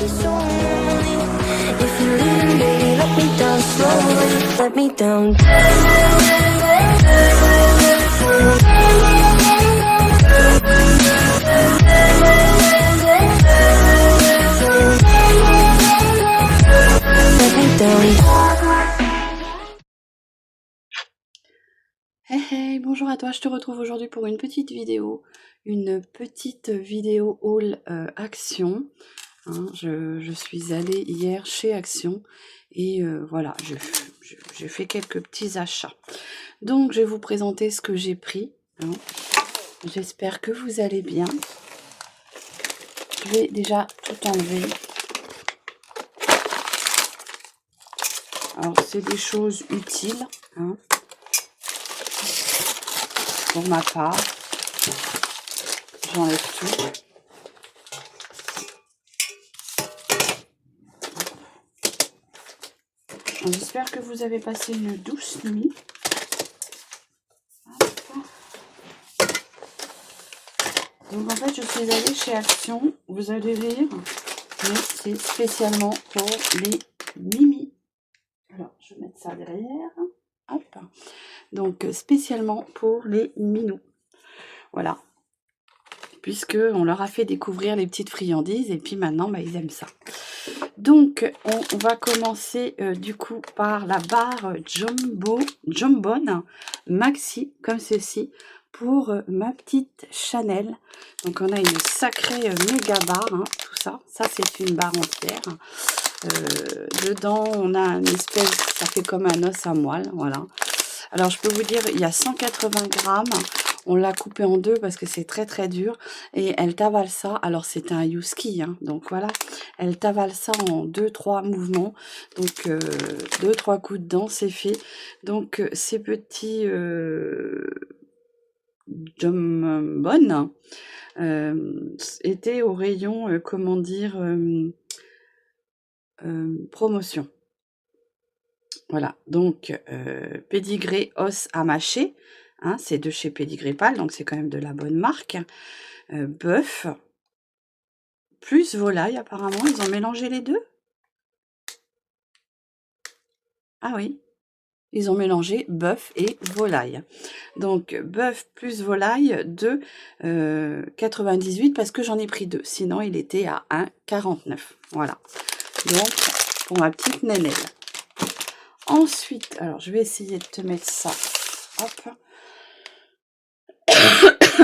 it's only if you leave, baby, let me down slowly, let me down. Let me down. Hey hey, bonjour à toi, je te retrouve aujourd'hui pour une petite vidéo haul Action. Hein, je suis allée hier chez Action et voilà, j'ai fait quelques petits achats. Donc je vais vous présenter ce que j'ai pris. Hein. J'espère que vous allez bien. Je vais déjà tout enlever. Alors c'est des choses utiles. Hein. Pour ma part, j'enlève tout. J'espère que vous avez passé une douce nuit. Donc en fait, je suis allée chez Action. Vous allez rire, mais c'est spécialement pour les Mimi. Alors, je vais mettre ça derrière. Hop. Donc spécialement pour les Minous. Voilà. Puisque on leur a fait découvrir les petites friandises et puis maintenant, bah, ils aiment ça. Donc, on va commencer du coup par la barre Jambon Maxi, comme ceci, pour ma petite Chanel. Donc, on a une sacrée méga barre, hein, tout ça. Ça, c'est une barre entière. Dedans, on a une espèce, ça fait comme un os à moelle, voilà. Alors, je peux vous dire, il y a 180 grammes. On l'a coupé en deux parce que c'est très très dur. Et elle t'avale ça. Alors, c'est un Youski, hein, donc voilà. Elle t'avale ça en 2-3 mouvements. Donc, 2-3 coups de dents, c'est fait. Donc, ces petits jambon étaient au rayon, comment dire, promotion. Voilà, donc pédigré os à mâcher, hein, c'est de chez Pédigré Pâle, donc c'est quand même de la bonne marque. Bœuf, plus volaille apparemment, ils ont mélangé les deux. Ah oui, ils ont mélangé bœuf et volaille. Donc bœuf plus volaille de 98 parce que j'en ai pris deux, sinon il était à 1,49. Voilà, donc pour ma petite nénelle. Ensuite, alors je vais essayer de te mettre ça. Hop.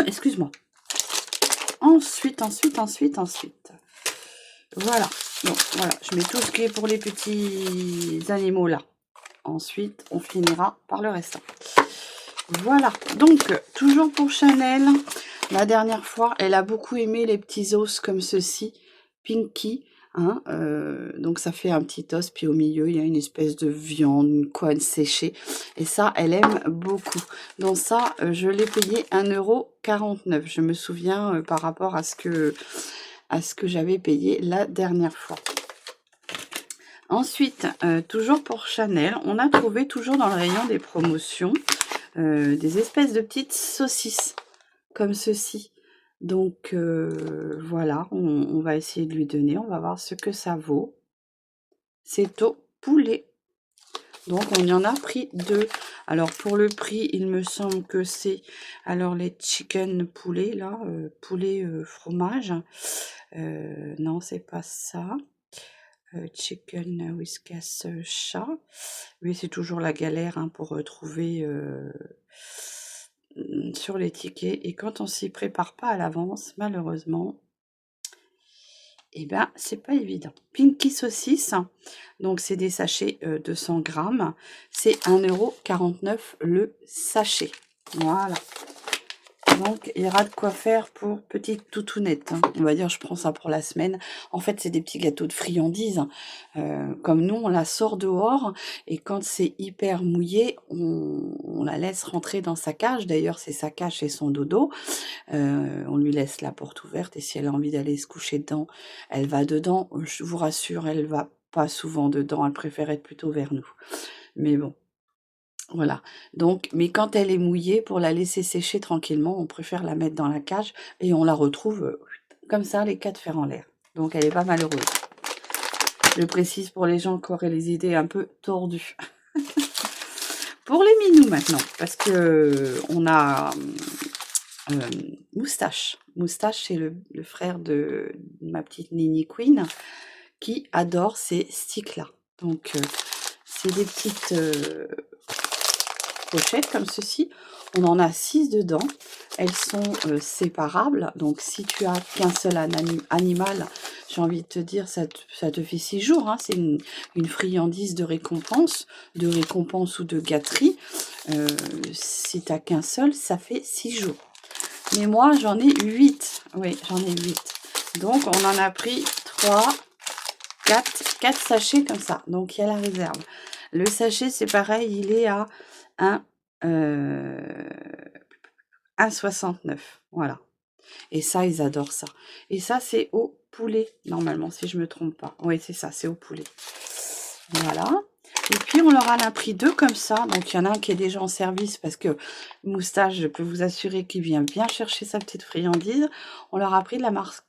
Excuse-moi. Ensuite. Voilà. Donc voilà, je mets tout ce qui est pour les petits animaux là. Ensuite, on finira par le restant. Voilà. Donc, toujours pour Chanel. La dernière fois, elle a beaucoup aimé les petits os comme ceci. Pinky. Hein, donc ça fait un petit os, puis au milieu il y a une espèce de viande, une couenne séchée, et ça elle aime beaucoup. Donc ça je l'ai payé 1,49 €. Je me souviens par rapport à ce que j'avais payé la dernière fois. Ensuite, toujours pour Chanel, on a trouvé toujours dans le rayon des promotions des espèces de petites saucisses comme ceci. Donc voilà, on va essayer de lui donner, on va voir ce que ça vaut. C'est au poulet. Donc on y en a pris deux. Alors pour le prix, il me semble que c'est alors les chicken poulet là, poulet fromage. Non, c'est pas ça. Chicken whiskas chat. Oui, c'est toujours la galère hein, pour retrouver sur les tickets, et quand on s'y prépare pas à l'avance, malheureusement, et ben c'est pas évident. Pinky saucisse, donc c'est des sachets de 100 grammes, c'est 1,49 € le sachet. Voilà. Donc, il y aura de quoi faire pour petite toutounette. Hein. On va dire, je prends ça pour la semaine. En fait, c'est des petits gâteaux de friandises. Comme nous, on la sort dehors. Et quand c'est hyper mouillé, on la laisse rentrer dans sa cage. D'ailleurs, c'est sa cage et son dodo. On lui laisse la porte ouverte. Et si elle a envie d'aller se coucher dedans, elle va dedans. Je vous rassure, elle va pas souvent dedans. Elle préfère être plutôt vers nous. Mais bon. Voilà, donc, mais quand elle est mouillée, pour la laisser sécher tranquillement, on préfère la mettre dans la cage et on la retrouve comme ça, les quatre fers en l'air. Donc, elle est pas malheureuse. Je précise pour les gens qui auraient les idées un peu tordues. Pour les minous maintenant, parce que on a Moustache. Moustache, c'est le frère de ma petite Nini Queen qui adore ces sticks-là. Donc, c'est des petites pochettes comme ceci. On en a 6 dedans. Elles sont séparables. Donc, si tu as qu'un seul animal, j'ai envie de te dire, ça te fait 6 jours. Hein. C'est une friandise de récompense ou de gâterie. Si tu n'as qu'un seul, ça fait 6 jours. Mais moi, j'en ai 8. Oui, j'en ai 8. Donc, on en a pris 4 sachets comme ça. Donc, il y a la réserve. Le sachet, c'est pareil, il est à 1,69. Voilà. Et ça, ils adorent ça. Et ça, c'est au poulet, normalement, si je ne me trompe pas. Oui, c'est ça, c'est au poulet. Voilà. Et puis, on leur en a pris 2 comme ça. Donc, il y en a un qui est déjà en service parce que Moustache, je peux vous assurer qu'il vient bien chercher sa petite friandise. On leur a pris de la marque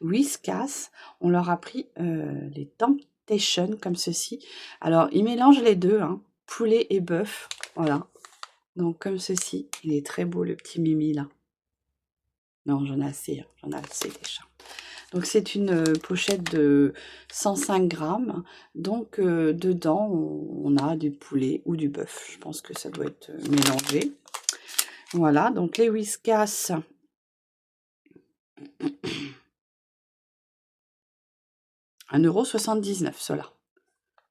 Whiskas. On leur a pris les Temptation comme ceci. Alors, ils mélangent les deux, hein, poulet et bœuf. Voilà. Donc, comme ceci. Il est très beau, le petit Mimi, là. Non, j'en ai assez. Hein. J'en ai assez déjà. Donc, c'est une pochette de 105 grammes. Donc, dedans, on a du poulet ou du bœuf. Je pense que ça doit être mélangé. Voilà, donc les Whiskas. €1,79 ceux-là.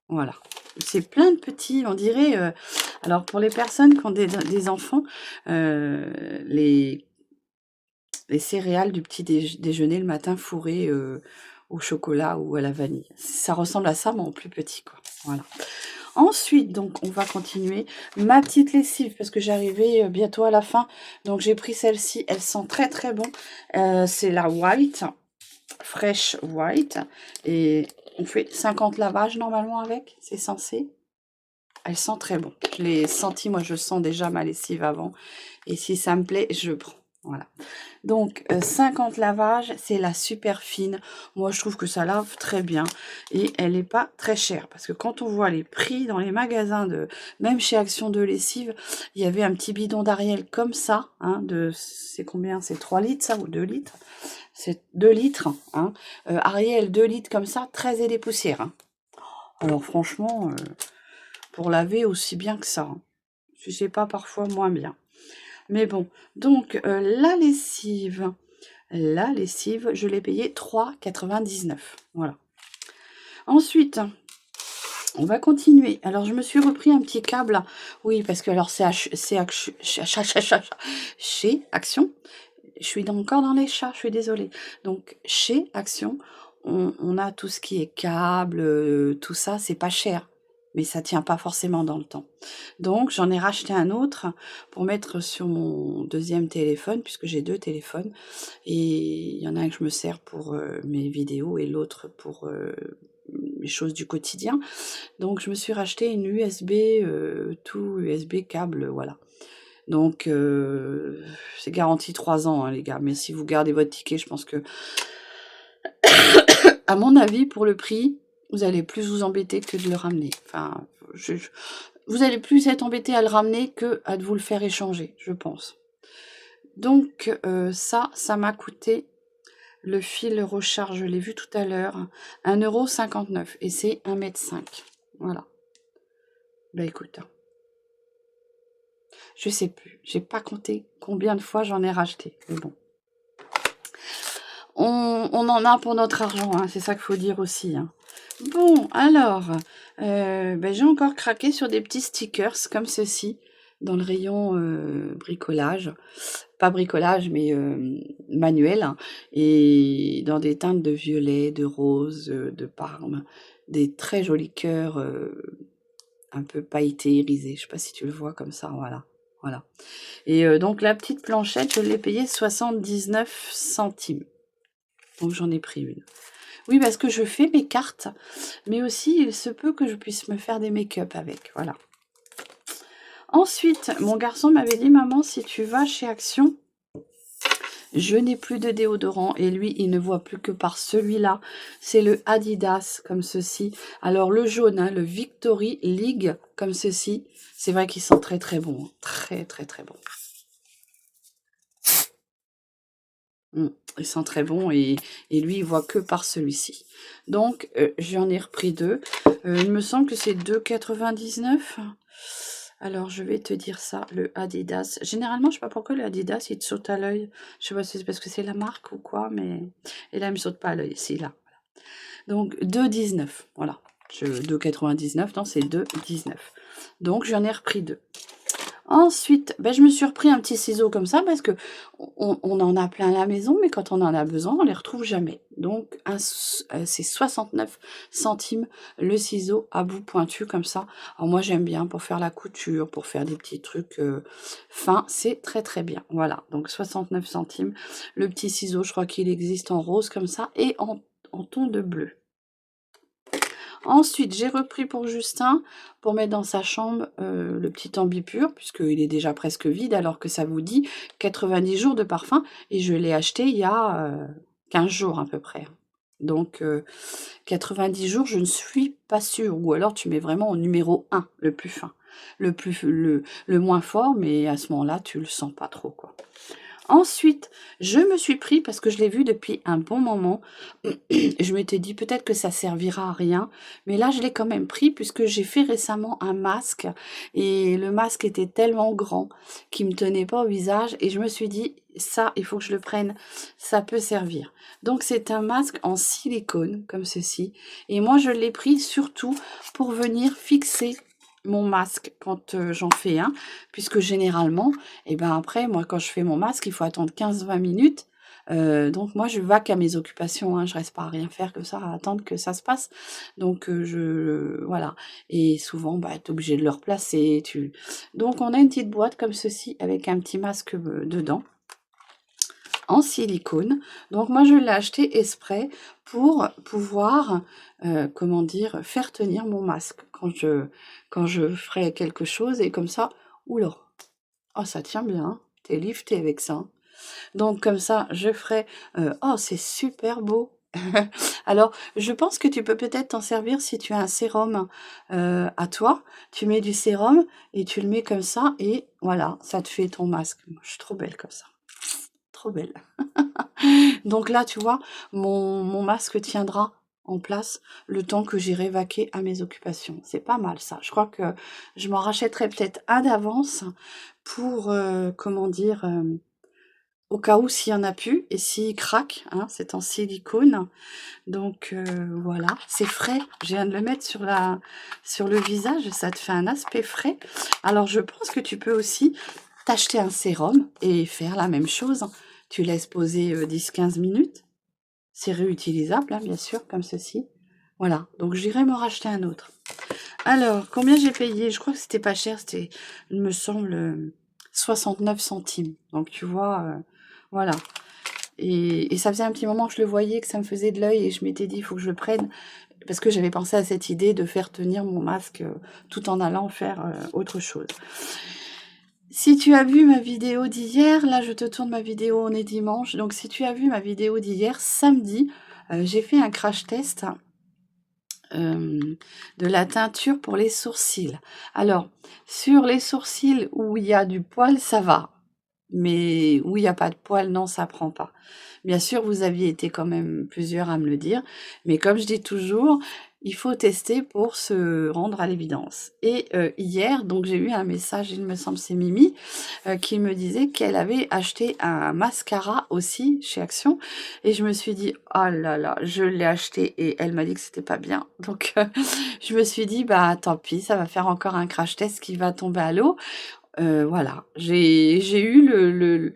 Voilà. C'est plein de petits, on dirait... alors, pour les personnes qui ont des enfants, les céréales du petit déjeuner le matin fourrées au chocolat ou à la vanille. Ça ressemble à ça, mais en plus petit, quoi. Voilà. Ensuite, donc, on va continuer. Ma petite lessive, parce que j'arrivais bientôt à la fin. Donc, j'ai pris celle-ci. Elle sent très, très bon. C'est la White, Fresh White. Et on fait 50 lavages normalement avec. C'est censé. Elle sent très bon. Je l'ai senti, moi, je sens déjà ma lessive avant. Et si ça me plaît, je prends. Voilà. Donc, 50 lavages, c'est la super fine. Moi, je trouve que ça lave très bien. Et elle n'est pas très chère. Parce que quand on voit les prix dans les magasins, même chez Action de Lessive, il y avait un petit bidon d'Ariel comme ça. Hein, c'est combien? C'est 3 litres, ça, ou 2 litres? C'est 2 litres. Hein. Ariel, 2 litres comme ça, 13 et des poussières. Hein. Alors, franchement, pour laver aussi bien que ça. Hein. Je sais pas, parfois moins bien. Mais bon, donc la lessive, je l'ai payée 3,99 €. Voilà. Ensuite, on va continuer. Alors, je me suis repris un petit câble. Oui, parce que alors, chez Action. Je suis encore dans les chats, je suis désolée. Donc, chez Action, on a tout ce qui est câble, tout ça, c'est pas cher. Mais ça tient pas forcément dans le temps. Donc, j'en ai racheté un autre pour mettre sur mon deuxième téléphone, puisque j'ai 2 téléphones. Et il y en a un que je me sers pour mes vidéos et l'autre pour mes choses du quotidien. Donc, je me suis racheté une USB, tout USB câble, voilà. Donc, c'est garanti 3 ans, hein, les gars. Mais si vous gardez votre ticket, je pense que, à mon avis, pour le prix, vous allez plus vous embêter que de le ramener. Enfin, vous allez plus être embêté à le ramener que à de vous le faire échanger, je pense. Donc, ça m'a coûté, le fil recharge, je l'ai vu tout à l'heure, 1,59 € et c'est 1,5 m. Voilà. Bah écoute, je sais plus, j'ai pas compté combien de fois j'en ai racheté, mais bon. On en a pour notre argent, hein, c'est ça qu'il faut dire aussi. Hein. Bon, alors, j'ai encore craqué sur des petits stickers comme ceci, dans le rayon bricolage. Pas bricolage, mais manuel. Hein, et dans des teintes de violet, de rose, de parme. Des très jolis cœurs un peu pailletés, irisés. Je sais pas si tu le vois comme ça, voilà. Voilà. Et donc, la petite planchette, je l'ai payée 79 centimes. Donc, j'en ai pris une. Oui, parce que je fais mes cartes, mais aussi, il se peut que je puisse me faire des make-up avec. Voilà. Ensuite, mon garçon m'avait dit, maman, si tu vas chez Action, je n'ai plus de déodorant et lui, il ne voit plus que par celui-là. C'est le Adidas, comme ceci. Alors, le jaune, hein, le Victory League, comme ceci. C'est vrai qu'ils sont très, très bons. Très, très, très bons. Ils sont très bons et lui, il voit que par celui-ci. Donc, j'en ai repris 2. Il me semble que c'est 2,99 €. Alors, je vais te dire ça, le Adidas. Généralement, je sais pas pourquoi le Adidas, il te saute à l'œil. Je sais pas si c'est parce que c'est la marque ou quoi, mais... Et là, il me saute pas à l'œil, ici, là. Donc, 2,19 €, voilà. 2,99 €, non, c'est 2,19 €. Donc, j'en ai repris 2. Ensuite, ben, je me suis repris un petit ciseau comme ça parce que on en a plein à la maison, mais quand on en a besoin, on les retrouve jamais. Donc, c'est 69 centimes le ciseau à bout pointu comme ça. Alors moi, j'aime bien pour faire la couture, pour faire des petits trucs fins. C'est très très bien. Voilà, donc 69 centimes. Le petit ciseau, je crois qu'il existe en rose comme ça et en ton de bleu. Ensuite, j'ai repris pour Justin, pour mettre dans sa chambre, le petit ambipur, puisqu'il est déjà presque vide, alors que ça vous dit 90 jours de parfum. Et je l'ai acheté il y a 15 jours à peu près. Donc, 90 jours, je ne suis pas sûre. Ou alors, tu mets vraiment au numéro 1, le plus fin. Le moins fort, mais à ce moment-là, tu le sens pas trop, quoi. Ensuite, je me suis pris, parce que je l'ai vu depuis un bon moment, je m'étais dit peut-être que ça servira à rien, mais là je l'ai quand même pris puisque j'ai fait récemment un masque et le masque était tellement grand qu'il me tenait pas au visage et je me suis dit ça il faut que je le prenne, ça peut servir. Donc c'est un masque en silicone comme ceci et moi je l'ai pris surtout pour venir fixer mon masque quand j'en fais un, puisque généralement, et ben après, moi quand je fais mon masque, il faut attendre 15-20 minutes. Donc moi je vaque à mes occupations, hein, je reste pas à rien faire comme ça, à attendre que ça se passe. Donc voilà. Et souvent, bah, tu es obligé de le replacer. Donc on a une petite boîte comme ceci avec un petit masque dedans en silicone. Donc moi je l'ai acheté exprès pour pouvoir, comment dire, faire tenir mon masque quand je ferai quelque chose et comme ça, oula, oh ça tient bien, hein, t'es lifté avec ça. Donc comme ça, je ferai, oh c'est super beau. Alors, je pense que tu peux peut-être t'en servir si tu as un sérum à toi. Tu mets du sérum et tu le mets comme ça et voilà, ça te fait ton masque. Moi, je suis trop belle comme ça. Trop belle. Donc là, tu vois, mon masque tiendra en place le temps que j'irai vaquer à mes occupations. C'est pas mal ça. Je crois que je m'en rachèterai peut-être un d'avance pour, comment dire, au cas où s'il y en a plus et s'il craque, hein, c'est en silicone. Donc voilà, c'est frais. Je viens de le mettre sur le visage, ça te fait un aspect frais. Alors je pense que tu peux aussi t'acheter un sérum et faire la même chose. Tu laisses poser 10-15 minutes. C'est réutilisable, hein, bien sûr, comme ceci. Voilà, donc j'irai me racheter un autre. Alors, combien j'ai payé? Je crois que c'était pas cher, c'était, il me semble, 69 centimes. Donc tu vois, voilà. Et ça faisait un petit moment que je le voyais, que ça me faisait de l'œil et je m'étais dit, il faut que je le prenne. Parce que j'avais pensé à cette idée de faire tenir mon masque tout en allant faire autre chose. Si tu as vu ma vidéo d'hier, là je te tourne ma vidéo, on est dimanche. Donc si tu as vu ma vidéo d'hier, samedi, j'ai fait un crash test de la teinture pour les sourcils. Alors, sur les sourcils où il y a du poil, ça va. Mais où il n'y a pas de poil, non, ça prend pas. Bien sûr, vous aviez été quand même plusieurs à me le dire, mais comme je dis toujours, il faut tester pour se rendre à l'évidence. Et hier, donc j'ai eu un message, il me semble c'est Mimi, qui me disait qu'elle avait acheté un mascara aussi chez Action, et je me suis dit, oh là là, je l'ai acheté, et elle m'a dit que c'était pas bien. Donc je me suis dit, bah tant pis, ça va faire encore un crash test qui va tomber à l'eau. Voilà, j'ai eu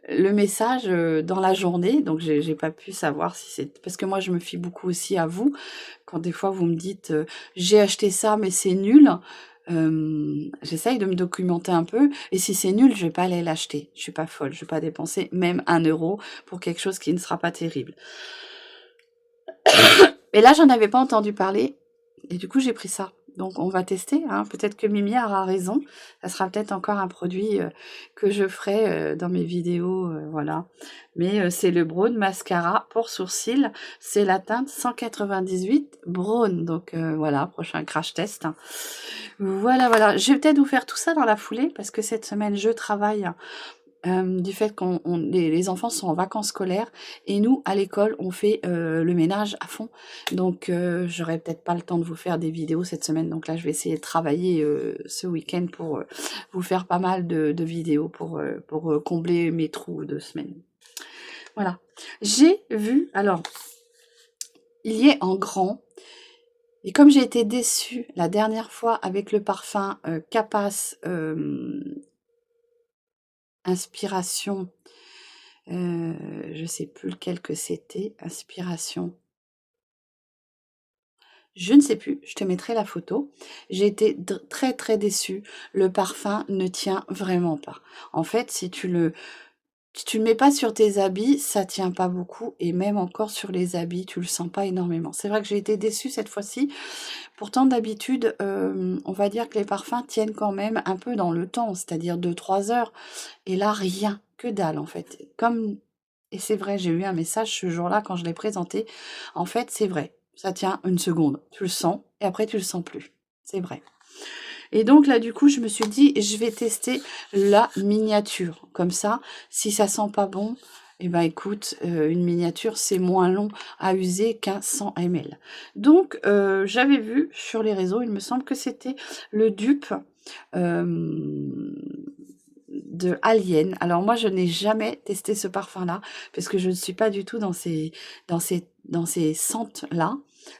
le message dans la journée, donc j'ai pas pu savoir si c'est... Parce que moi, je me fie beaucoup aussi à vous, quand des fois vous me dites j'ai acheté ça, mais c'est nul. J'essaye de me documenter un peu, et si c'est nul, je vais pas aller l'acheter. Je suis pas folle, je vais pas dépenser même 1 € pour quelque chose qui ne sera pas terrible. Et là, j'en avais pas entendu parler, et du coup, j'ai pris ça. Donc on va tester, hein. Peut-être que Mimi aura raison. Ça sera peut-être encore un produit que je ferai dans mes vidéos, voilà. Mais c'est le Brown Mascara pour sourcils. C'est la teinte 198 Brown. Donc voilà, prochain crash test, hein. Voilà, voilà. Je vais peut-être vous faire tout ça dans la foulée parce que cette semaine, je travaille. Du fait qu'on les enfants sont en vacances scolaires et nous, à l'école, on fait le ménage à fond. Donc, j'aurai peut-être pas le temps de vous faire des vidéos cette semaine. Donc là, je vais essayer de travailler ce week-end pour vous faire pas mal de vidéos pour combler mes trous de semaine. Voilà. J'ai vu, alors, il y est en grand. Et comme j'ai été déçue la dernière fois avec le parfum Capas Inspiration, je sais plus lequel que c'était, Inspiration. Je ne sais plus, je te mettrai la photo. J'ai été très très déçue. Le parfum ne tient vraiment pas. En fait, si tu le mets pas sur tes habits, ça tient pas beaucoup. Et même encore sur les habits, tu le sens pas énormément. C'est vrai que j'ai été déçue cette fois-ci. Pourtant, d'habitude, on va dire que les parfums tiennent quand même un peu dans le temps, c'est-à-dire 2-3 heures. Et là, rien, que dalle en fait. Et c'est vrai, j'ai eu un message ce jour-là quand je l'ai présenté. En fait, c'est vrai, ça tient une seconde. Tu le sens et après tu le sens plus. C'est vrai. Et donc là, du coup, je me suis dit, je vais tester la miniature. Comme ça, si ça sent pas bon, eh ben écoute, une miniature, c'est moins long à user qu'un 100 ml. Donc, j'avais vu sur les réseaux, il me semble que c'était le dupe de Alien. Alors moi, je n'ai jamais testé ce parfum-là parce que je ne suis pas du tout dans ces scents-là,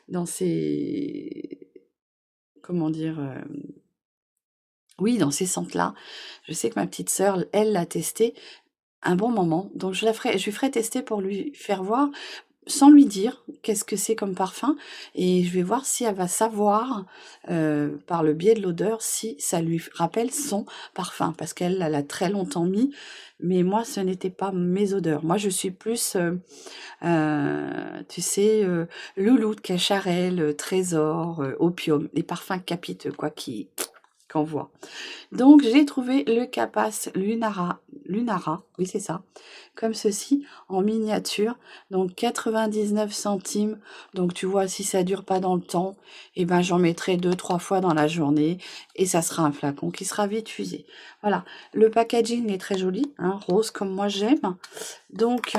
dans ces comment dire oui, dans ces scents-là. Je sais que ma petite sœur, elle l'a testé un bon moment, donc je lui ferai tester pour lui faire voir sans lui dire qu'est-ce que c'est comme parfum et je vais voir si elle va savoir, par le biais de l'odeur, si ça lui rappelle son parfum. Parce qu'elle, elle a très longtemps mis, mais moi, ce n'était pas mes odeurs. Moi, je suis plus, tu sais, Loulou de Cacharel, Trésor, Opium, les parfums capiteux, quoi, qu'on voit. Donc j'ai trouvé le Capas Lunara, oui c'est ça, comme ceci, en miniature, donc 99 centimes. Donc tu vois, si ça dure pas dans le temps, et ben j'en mettrai 2-3 fois dans la journée, et ça sera un flacon qui sera vite usé. Voilà, le packaging est très joli, hein, rose comme moi j'aime. Donc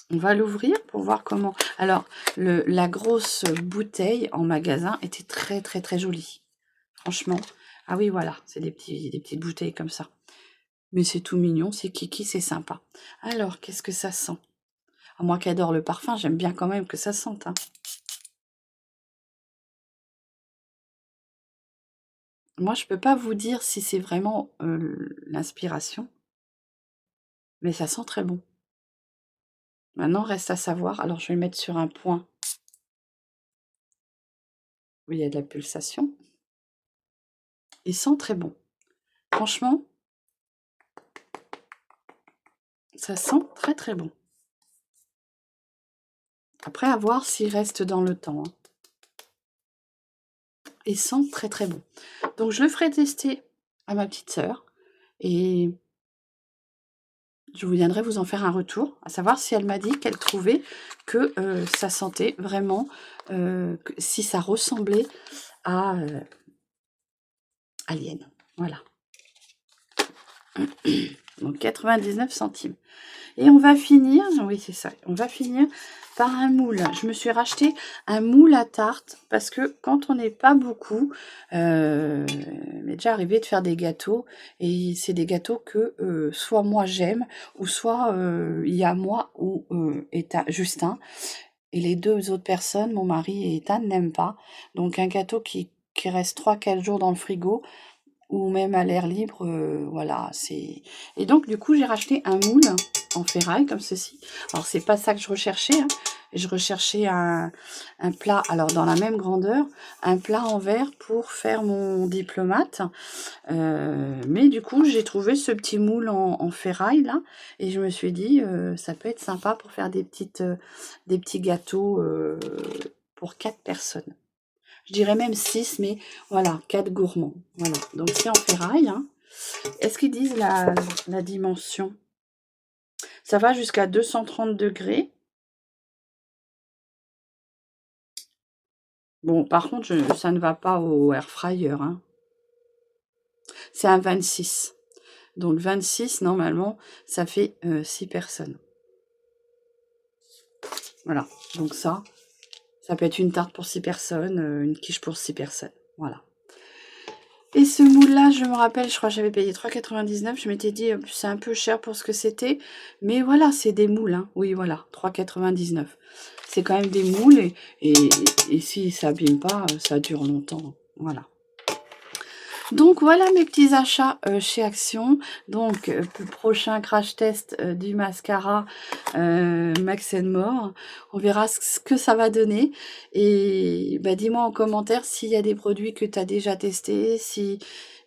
on va l'ouvrir pour voir comment... Alors, la grosse bouteille en magasin était très très très jolie. Franchement, ah oui, voilà, c'est des petites bouteilles comme ça. Mais c'est tout mignon, c'est kiki, c'est sympa. Alors, qu'est-ce que ça sent? À moi qui adore le parfum, j'aime bien quand même que ça sente, hein. Moi, je peux pas vous dire si c'est vraiment l'inspiration, mais ça sent très bon. Maintenant, reste à savoir. Alors, je vais le mettre sur un point où il y a de la pulsation. Il sent très bon. Franchement, ça sent très très bon. Après, à voir s'il reste dans le temps, hein. Il sent très très bon. Donc je le ferai tester à ma petite sœur et je viendrai vous en faire un retour, à savoir si elle m'a dit qu'elle trouvait que ça sentait vraiment, si ça ressemblait à Alien. Voilà. Donc 99 centimes. Et on va finir, oui c'est ça, on va finir par un moule. Je me suis racheté un moule à tarte parce que quand on n'est pas beaucoup, m'est déjà arrivé de faire des gâteaux et c'est des gâteaux que soit moi j'aime ou soit il y a moi ou Justin. Et les deux autres personnes, mon mari et Ethan, n'aiment pas. Donc un gâteau qui reste 3-4 jours dans le frigo, ou même à l'air libre, voilà, c'est... Et donc, du coup, j'ai racheté un moule en ferraille, comme ceci. Alors, c'est pas ça que je recherchais, hein. Je recherchais un plat, alors dans la même grandeur, un plat en verre pour faire mon diplomate. Mais du coup, j'ai trouvé ce petit moule en ferraille, là, et je me suis dit, ça peut être sympa pour faire des petits gâteaux pour 4 personnes. Je dirais même 6, mais voilà, 4 gourmands. Voilà, donc c'est en ferraille. Hein. Est-ce qu'ils disent la dimension? Ça va jusqu'à 230 degrés. Bon, par contre, ça ne va pas au air fryer. Hein. C'est un 26. Donc 26, normalement, ça fait 6 personnes. Voilà, donc ça peut être une tarte pour 6 personnes, une quiche pour 6 personnes. Voilà. Et ce moule-là, je me rappelle, je crois que j'avais payé 3,99. Je m'étais dit, c'est un peu cher pour ce que c'était. Mais voilà, c'est des moules. Hein. Oui, voilà, 3,99. C'est quand même des moules. Et si ça abîme pas, ça dure longtemps. Voilà. Donc voilà mes petits achats chez Action. Donc prochain crash test du mascara Max More. On verra ce que ça va donner. Et bah, dis-moi en commentaire s'il y a des produits que tu as déjà testés, si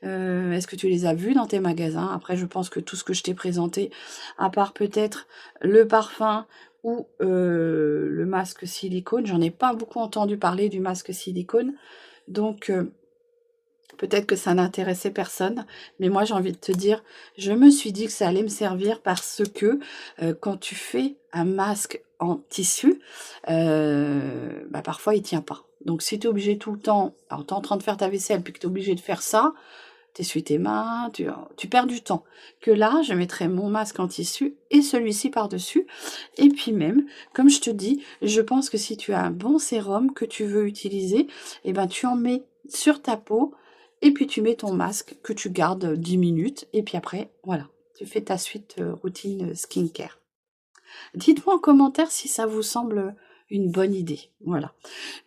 est-ce que tu les as vus dans tes magasins. Après je pense que tout ce que je t'ai présenté, à part peut-être le parfum ou le masque silicone, j'en ai pas beaucoup entendu parler du masque silicone. Donc peut-être que ça n'intéressait personne, mais moi j'ai envie de te dire, je me suis dit que ça allait me servir parce que quand tu fais un masque en tissu, bah, parfois il tient pas. Donc si tu es obligé tout le temps, alors tu es en train de faire ta vaisselle, puis que tu es obligé de faire ça, tu essuies tes mains, tu perds du temps. Que là, je mettrai mon masque en tissu et celui-ci par-dessus. Et puis même, comme je te dis, je pense que si tu as un bon sérum que tu veux utiliser, eh ben, tu en mets sur ta peau et puis tu mets ton masque que tu gardes 10 minutes. Et puis après, voilà, tu fais ta suite routine skincare. Dites-moi en commentaire si ça vous semble une bonne idée. Voilà.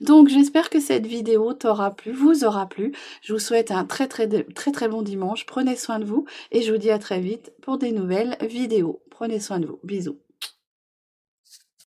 Donc j'espère que cette vidéo t'aura plu, vous aura plu. Je vous souhaite un très bon dimanche. Prenez soin de vous et je vous dis à très vite pour des nouvelles vidéos. Prenez soin de vous. Bisous.